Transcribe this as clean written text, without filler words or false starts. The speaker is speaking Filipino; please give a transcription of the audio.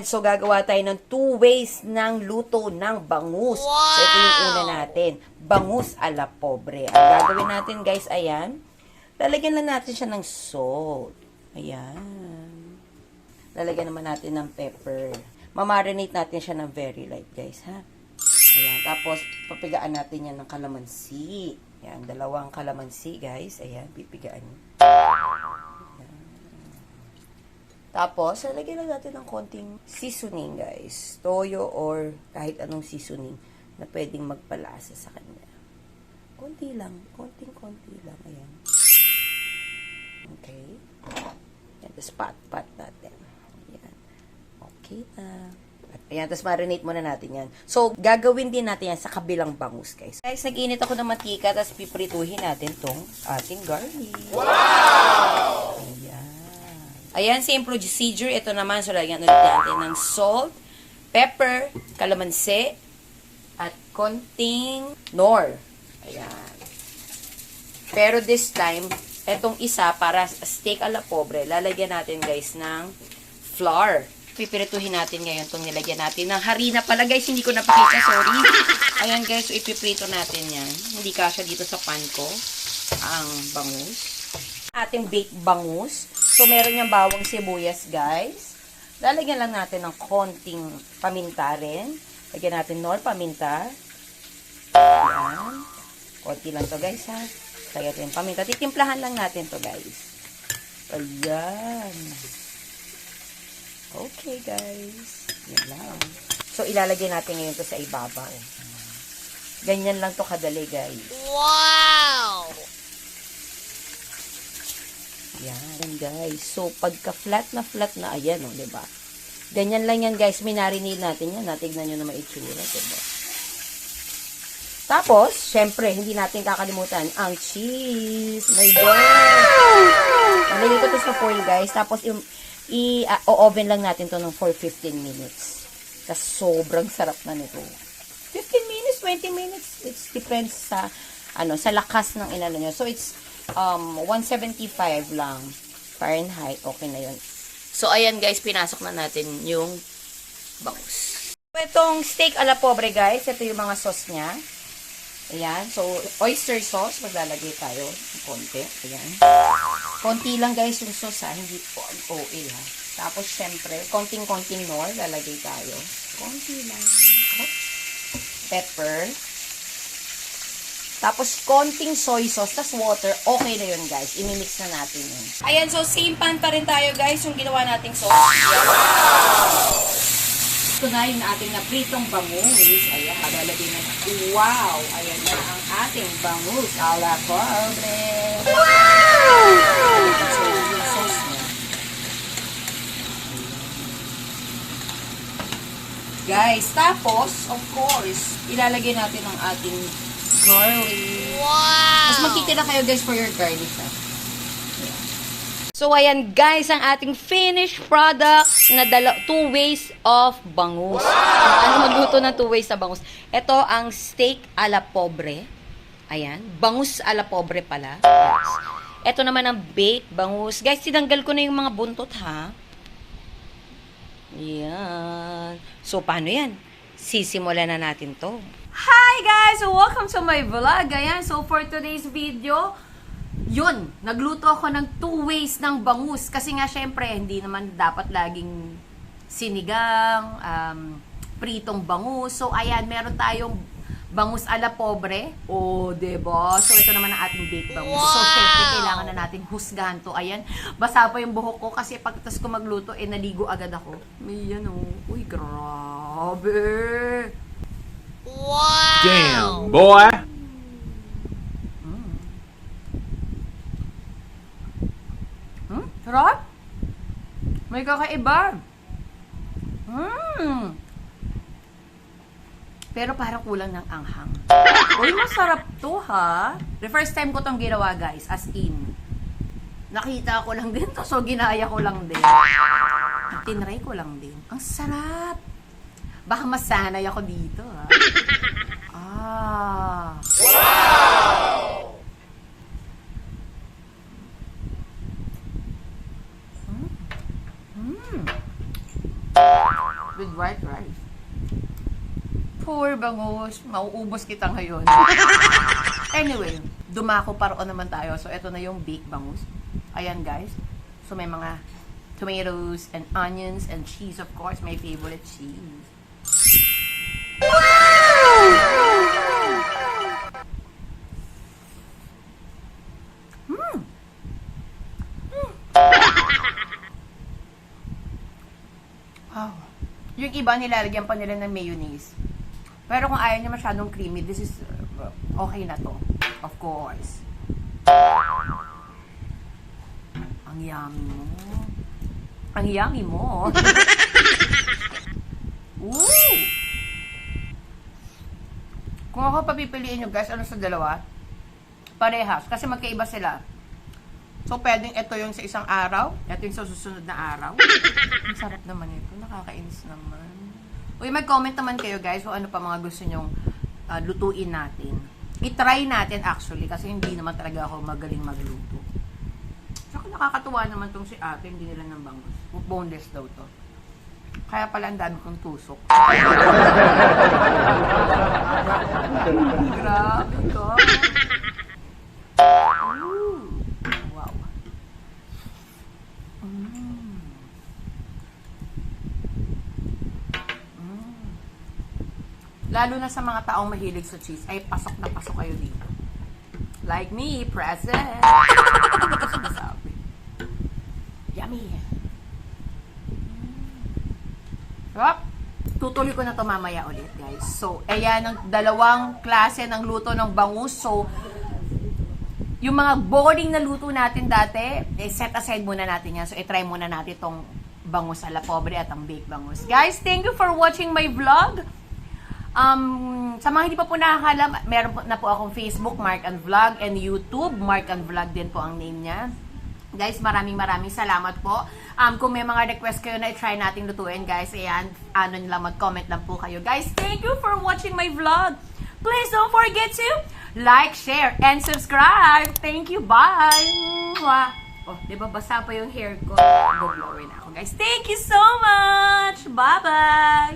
So, gagawa tayo ng 2 ways ng luto ng bangus. So, ito yung una natin. Bangus a la pobre. Ang gagawin natin, guys, ayan. Lalagyan lang natin siya ng salt. Ayan. Lalagyan naman natin ng pepper. Mamarinate natin siya ng very light, guys, ha? Ayan. Tapos, papigaan natin yan ng kalamansi. Ayan. 2 kalamansi, guys. Ayan. Pipigaan. Tapos, lalagyan lang natin ng konting seasoning, guys. Toyo or kahit anong seasoning na pwedeng magpalasa sa kanya. Konti lang. Konting-konti lang. Ayan. Okay. Ayan. Tapos, pat-pat natin. Ayan. Okay na. Ayan. Tapos, marinate muna natin yan. So, gagawin din natin yan sa kabilang bangus, guys. Guys, nag-init ako ng mantika. Tapos, piprituhin natin tong ating garlic. Wow! Ayan. Ayan, same procedure. Ito naman, so lagyan ulit natin ng salt, pepper, kalamansi, at konting nor. Ayan. Pero this time, etong isa, para steak a la pobre, lalagyan natin, guys, ng flour. Pipirituhin natin ngayon itong nilagyan natin ng harina pala, guys. Hindi ko napakita, sorry. Ayan, guys, so ipiprito natin yan. Hindi kasya dito sa pan ko ang bangus. Ating baked bangus. So, meron yung bawang sibuyas, guys. Lalagyan lang natin ng konting paminta rin. Lagyan natin nor paminta. Ayan. Konti lang to, guys, ha. Lagyan natin paminta. Titimplahan lang natin to, guys. Ayan. Okay, guys. Yan lang. So, ilalagay natin ngayon to sa ibabaw. Ganyan lang to kadali, guys. Wow! Yan, guys. So, pagka flat na, ayan, o, diba? Ganyan lang yan, guys. Minarinate natin yan. Natignan nyo na maitsura, diba? Tapos, syempre, hindi natin kakalimutan ang cheese. My God! Nalagay ko to sa foil, guys. Tapos, i-oven lang natin to ng for 15 minutes. Kasi sobrang sarap na nito. 15 minutes, 20 minutes. It depends sa, sa lakas ng inano nyo. So, it's 175 lang Fahrenheit. Okay na yun. So, ayan, guys. Pinasok na natin yung bangus. So, itong steak a la pobre, guys. Ito yung mga sauce niya. Ayan. So, oyster sauce. Maglalagay tayo ng konti. Ayan. Konti lang, guys, yung sauce, ha. Hindi po oil, ha. Tapos, syempre, konting-konting nor. Lalagay tayo. Konti lang. Pepper. Tapos, konting soy sauce, tas water, okay na yun, guys. Imimix na natin yun. Ayan, so same pan pa rin tayo, guys, yung ginawa nating sauce. Wow! Ito na yung ating napritong bangus. Ayan, lalagay na. Wow! Ayan na ang ating bangus. A la pobre. Wow! So, yung sauce niya. Guys, tapos, of course, ilalagay natin ang ating garlic. Wow! Mas magkikita kayo, guys, for your garlic, ha? Yeah. So, ayan, guys, ang ating finished product na 2 ways of bangus. Wow! Ano magluto ng 2 ways sa bangus? Ito ang steak a la pobre. Ayan. Bangus a la pobre pala. Yes. Ito naman ang baked bangus. Guys, tinanggal ko na yung mga buntot, ha? Yan. So, paano yan? Sisimulan na natin to. Hi guys! Welcome to my vlog. Ayan, so for today's video, yun, nagluto ako ng 2 ways ng bangus. Kasi nga, syempre, hindi naman dapat laging sinigang, pritong bangus. So, ayan, meron tayong bangus a la pobre. O, diba? So, ito naman ang ating baked bangus. Wow! So, syempre, kailangan na natin husgahan to. Ayan, basa pa yung buhok ko kasi pagkatapos ko magluto, naligo agad ako. Ayan, oh. Uy, grabe! Wow! Damn, boy! Sarap? May kakaiba. Pero parang kulang ng anghang. Uy, masarap to, ha? The first time ko tong ginawa, guys. As in. Nakita ko lang din to, so ginaya ko lang din. Tinry ko lang din. Ang sarap! Baka masanay ako dito, ha? Wow! white rice. Poor bangus. Mauubos kita ngayon. Anyway, dumako paroon naman tayo. So, ito na yung baked bangus. Ayan, guys. So, may mga tomatoes and onions and cheese, of course. My favorite cheese. Wow. Yung iba nilalagyan pa nila ng mayonnaise. Pero kung ayaw niya masyadong creamy, this is okay na to. Of course. Ang yummy mo. Ang yummy mo. Ooh! Kung ako papipiliin nyo guys, ano sa dalawa? Parehas. Kasi magkaiba sila. So, pwedeng ito yung sa isang araw. Ito yung sa susunod na araw. Ang sarap naman ito. Nakakainis naman. Uy, mag-comment naman kayo guys kung ano pa mga gusto nyong lutuin natin. I-try natin actually kasi hindi naman talaga ako magaling magluto. Saka nakakatuwa naman tong si ate, hindi nila ng bangus. Boneless daw to. Kaya pala ang dami kong tusok. Grabe ko. Wow. Lalo na sa mga taong mahilig sa cheese, ay pasok na pasok kayo dito. Like me, present. Sabi. Yummy. Sarap. Tutuloy ko na to mamaya ulit, guys. So, ayan ang dalawang klase ng luto ng bangus. So, yung mga boring na luto natin dati, set aside muna natin yan. So, i-try muna natin itong bangus a la pobre at ang baked bangus. Guys, thank you for watching my vlog. Sa mga hindi pa po nakakalam, meron po na po akong Facebook, Mark and Vlog, and YouTube, Mark and Vlog din po ang name niya. Guys, maraming salamat po. Kung may mga request kayo na i-try nating lutuin, guys, ayan, ano nila, mag-comment lang po kayo. Guys, thank you for watching my vlog. Please don't forget to like, share, and subscribe. Thank you, bye! Oh, diba basa pa yung hair ko? Go-blower na ako, guys. Thank you so much! Bye-bye!